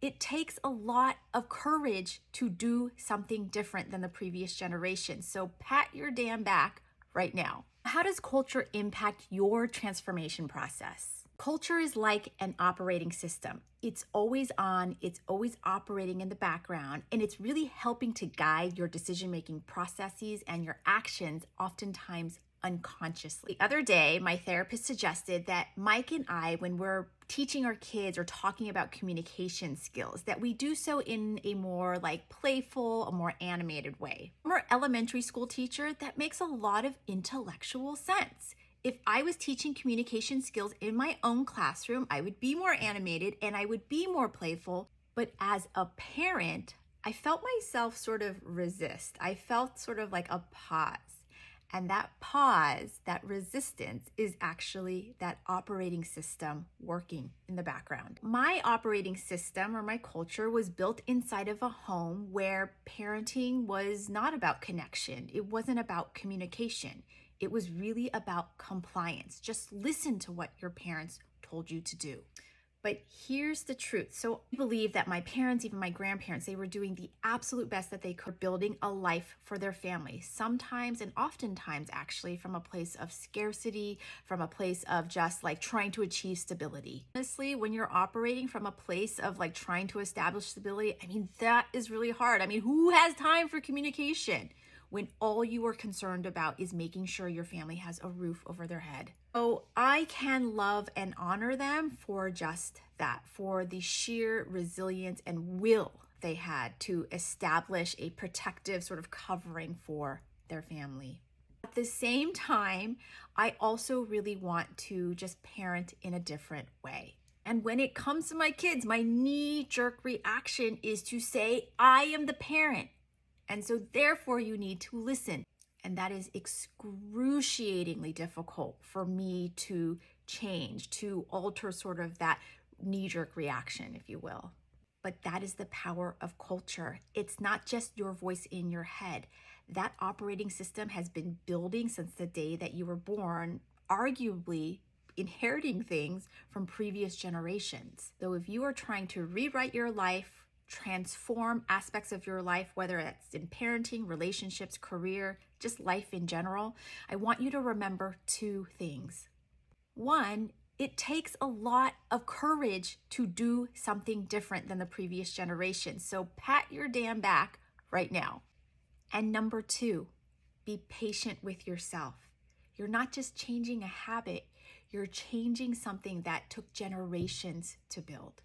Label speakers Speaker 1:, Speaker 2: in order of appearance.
Speaker 1: It takes a lot of courage to do something different than the previous generation. So pat your damn back right now. How does culture impact your transformation process? Culture is like an operating system. It's always on, it's always operating in the background, and it's really helping to guide your decision-making processes and your actions, oftentimes unconsciously. The other day, my therapist suggested that Mike and I, when we're teaching our kids or talking about communication skills, that we do so in a more like playful, a more animated way. From our elementary school teacher, that makes a lot of intellectual sense. If I was teaching communication skills in my own classroom, I would be more animated and I would be more playful. But as a parent, I felt myself sort of resist. I felt sort of like a pause. And that pause, that resistance, is actually that operating system working in the background. My operating system or my culture was built inside of a home where parenting was not about connection. It wasn't about communication. It was really about compliance. Just listen to what your parents told you to do. But here's the truth. So I believe that my parents, even my grandparents, they were doing the absolute best that they could, building a life for their family. Sometimes and oftentimes actually from a place of scarcity, from a place of just like trying to achieve stability. Honestly, when you're operating from a place of like trying to establish stability, I mean, that is really hard. I mean, who has time for communication when all you are concerned about is making sure your family has a roof over their head? So I can love and honor them for just that, for the sheer resilience and will they had to establish a protective sort of covering for their family. At the same time, I also really want to just parent in a different way. And when it comes to my kids, my knee-jerk reaction is to say, I am the parent. And so therefore you need to listen. And that is excruciatingly difficult for me to change, to alter sort of that knee-jerk reaction, if you will. But that is the power of culture. It's not just your voice in your head. That operating system has been building since the day that you were born, arguably inheriting things from previous generations. So if you are trying to rewrite your life, transform aspects of your life, whether it's in parenting, relationships, career, just life in general, I want you to remember two things. One, it takes a lot of courage to do something different than the previous generation. So pat your damn back right now. And number two, be patient with yourself. You're not just changing a habit, you're changing something that took generations to build.